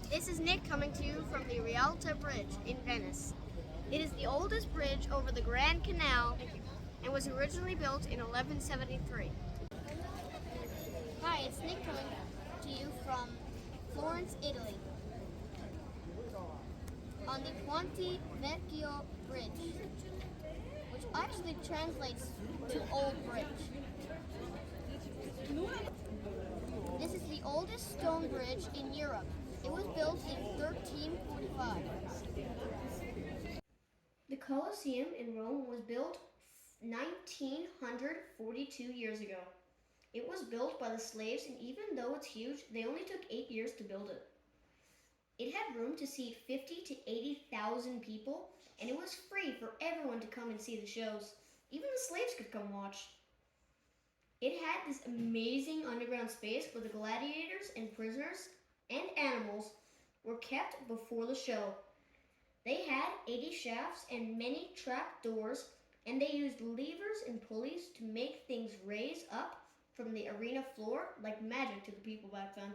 This is Nick coming to you from the Rialta Bridge in Venice. It is the oldest bridge over the Grand Canal and was originally built in 1173. Hi, it's Nick coming to you from Florence, Italy. On the Ponte Vecchio Bridge, which actually translates to Old Bridge. This is the oldest stone bridge in Europe. It was built in 1345. The Colosseum in Rome was built 1942 years ago. It was built by the slaves, and even though it's huge, they only took 8 years to build it. It had room to seat 50 to 80,000 people, and it was free for everyone to come and see the shows. Even the slaves could come watch. It had this amazing underground space where the gladiators and prisoners and animals were kept before the show. They had 80 shafts and many trap doors, and they used levers and pulleys to make things raise up from the arena floor like magic to the people back then.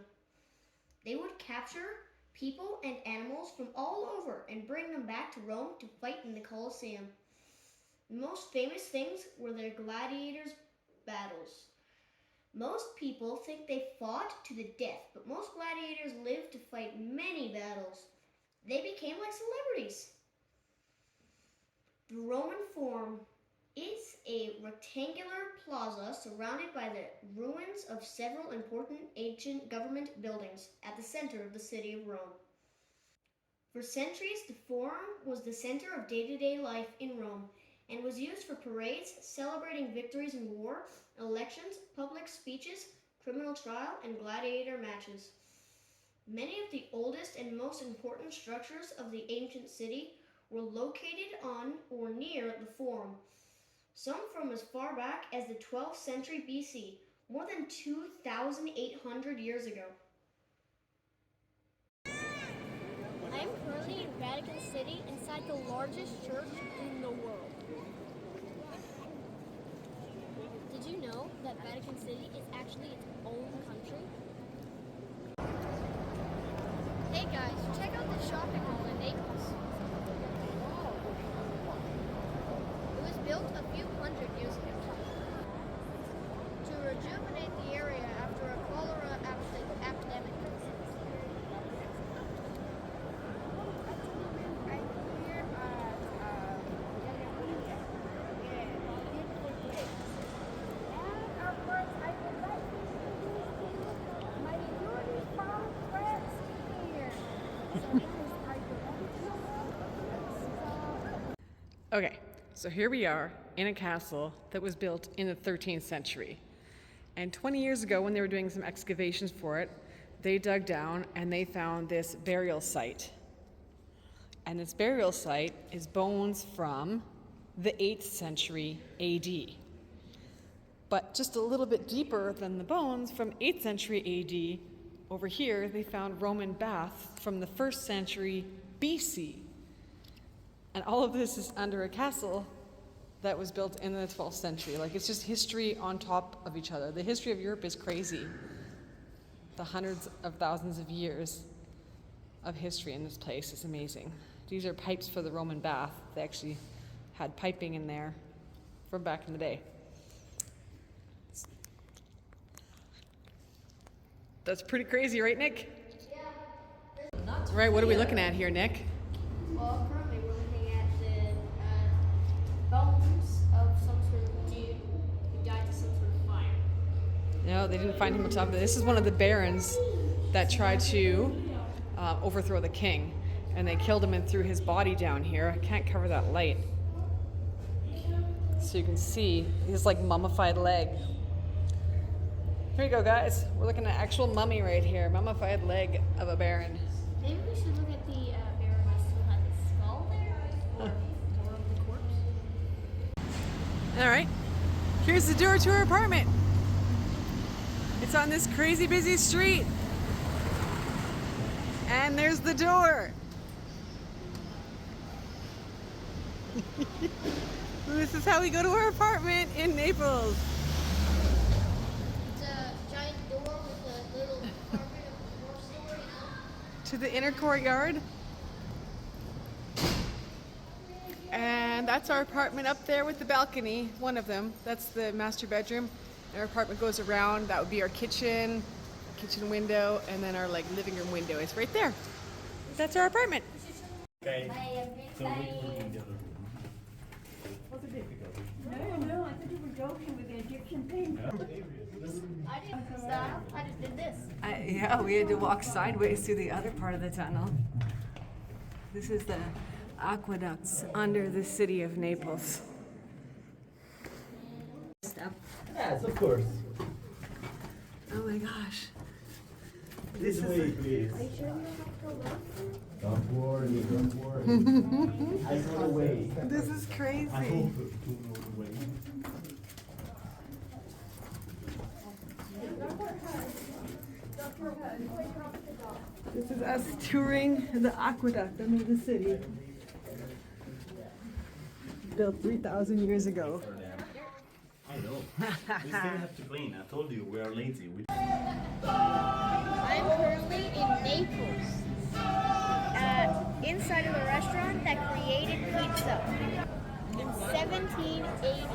They would capture people and animals from all over and bring them back to Rome to fight in the Colosseum. The most famous things were their gladiators' battles. Most people think they fought to the death, but most gladiators lived to fight many battles. They became like celebrities. The Roman Forum is a rectangular plaza surrounded by the ruins of several important ancient government buildings at the center of the city of Rome. For centuries, the Forum was the center of day-to-day life in Rome and was used for parades celebrating victories in war, elections, public speeches, criminal trial, and gladiator matches. Many of the oldest and most important structures of the ancient city were located on or near the Forum, some from as far back as the 12th century BC, more than 2,800 years ago. I am currently in Vatican City, inside the largest church in the world. Did you know that Vatican City is actually its own country? Hey guys, check out this shopping mall in Naples. It was built a few hundred years ago to rejuvenate the area after a cholera epidemic. Okay, so here we are in a castle that was built in the 13th century. And 20 years ago, when they were doing some excavations for it, they dug down and they found this burial site. And this burial site is bones from the 8th century AD. But just a little bit deeper than the bones, from 8th century AD, over here they found Roman baths from the 1st century BC. And all of this is under a castle that was built in the 12th century. Like, it's just history on top of each other. The history of Europe is crazy. The hundreds of thousands of years of history in this place is amazing. These are pipes for the Roman bath. They actually had piping in there from back in the day. That's pretty crazy, right, Nick? Yeah. Right, what are we looking at here, Nick? Well, currently we're looking at the bones of some sort of dude who died to some sort of fire. No, they didn't find him on top of it. This is one of the barons that tried to overthrow the king, and they killed him and threw his body down here. I can't cover that light. So you can see his like mummified leg. Here you go, guys. We're looking at actual mummy right here. Mummified leg of a baron. Maybe we should look at the baron who still has his skull there, or the corpse. All right. Here's the door to her apartment. It's on this crazy busy street. And there's the door. This is how we go to our apartment in Naples. It's a giant door with a little carpet of the floor, you know? to the inner courtyard. And that's our apartment up there with the balcony, one of them. That's the master bedroom. And our apartment goes around. That would be our kitchen window, and then our like living room window is right there. That's our apartment. Okay. So we in the other room. Was it difficult? No, I thought you were joking with the Egyptian thing. I didn't stop. I just did this. Yeah, we had to walk sideways through the other part of the tunnel. This is the aqueducts under the city of Naples. Yes, of course. Oh my gosh. This way, please. Are you sure you don't have to go left? Don't worry, don't worry. I know the way. This is crazy. I hope you know the way. This is us touring the aqueduct under the city. Built 3,000 years ago. I know. We still have to clean. I told you we are lazy. I'm currently in Naples, inside of a restaurant that created pizza in 1780,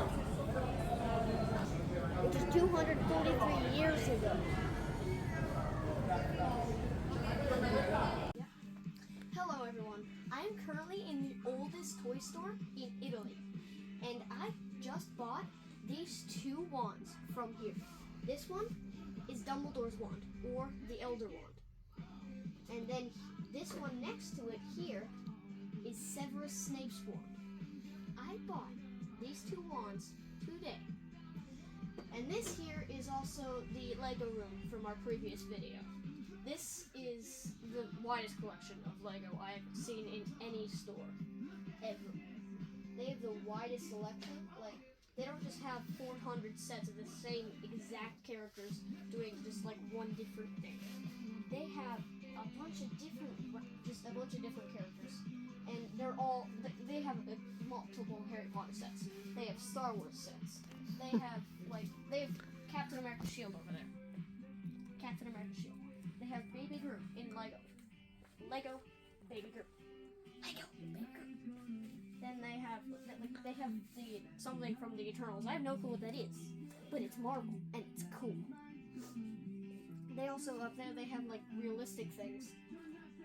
which is 243 years ago. Hello everyone, I am currently in the oldest toy store in Italy, and I just bought these two wands from here. This one is Dumbledore's wand, or the Elder Wand. And then this one next to it here is Severus Snape's wand. I bought these two wands today. And this here is also the Lego room from our previous video. This is the widest collection of Lego I have seen in any store ever. They have the widest selection, like they don't just have 400 sets of the same exact characters doing just like one different thing. They have a bunch of different characters, and they have multiple Harry Potter sets. They have Star Wars sets. They have Captain America's shield over there. Captain America's shield. They have Baby Groot in Lego. Lego Baby Groot. Lego Baby Groot. Then they have the something from the Eternals. I have no clue what that is, but it's Marvel and it's cool. They also up there they have like realistic things,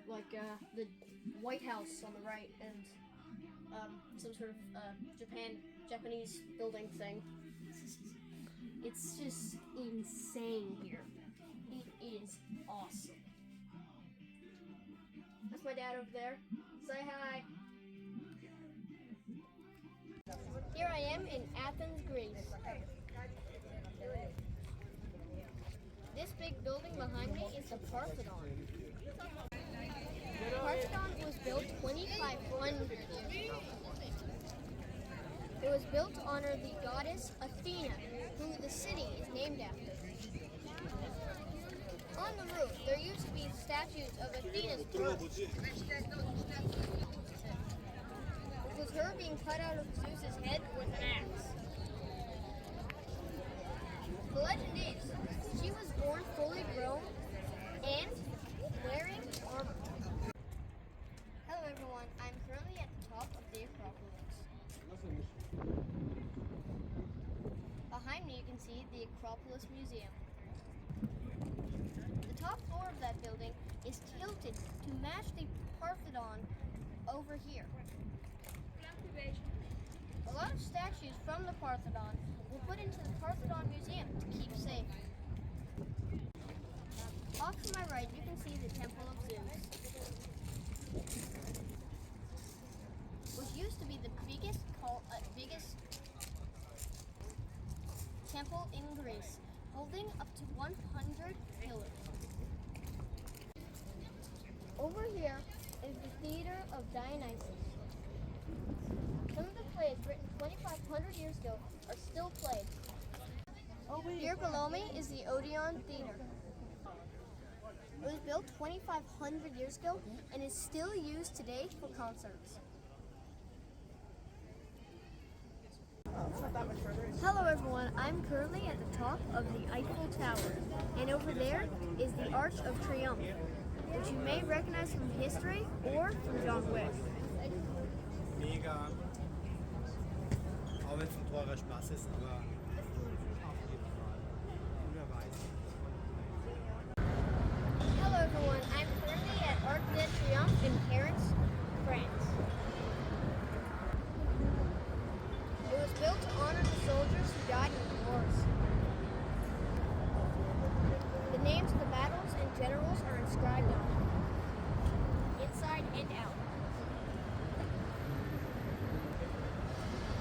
like the White House on the right and some sort of Japanese building thing. It's just insane here. It is awesome. That's my dad over there. Say hi. Here I am in Athens, Greece. This big building behind me is the Parthenon. The Parthenon was built 2,500 years ago. It was built to honor the goddess Athena, who the city is named after. On the roof, there used to be statues of Athena's birth. It was her being cut out of Zeus's head with an axe. The legend is, she was born fully grown and wearing armor. Hello everyone, I'm currently at the top of the Acropolis. Behind me you can see the Acropolis Museum. The top floor of that building is tilted to match the Parthenon over here. A lot of statues from the Parthenon were put into the Parthenon Museum to keep safe. Off to my right, you can see the Temple of Zeus, which used to be the biggest temple in Greece, holding up to 100 pillars. Over here is the Theater of Dionysus. Some of the plays written 2,500 years ago are still played. Here below me is the Odeon Theater. It was built 2,500 years ago and is still used today for concerts. Hello everyone, I'm currently at the top of the Eiffel Tower, and over there is the Arch of Triomphe. which you may recognize from history or from John Wick. Mega. Auch wenn es ein teurer Spaß ist, aber auf jeden Fall. Unerweise. Hello everyone, I'm currently at Arc de Triomphe in Paris, France. It was built to honor the soldiers who died in the wars. The names of the battles and generals are inscribed on it, inside and out.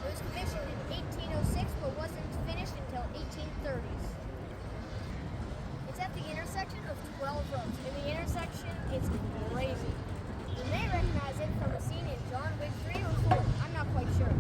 It was commissioned in 1806 but wasn't finished until 1830s. It's at the intersection of 12 roads, and the intersection is crazy. You may recognize it from a scene in John Wick 3 or 4, I'm not quite sure.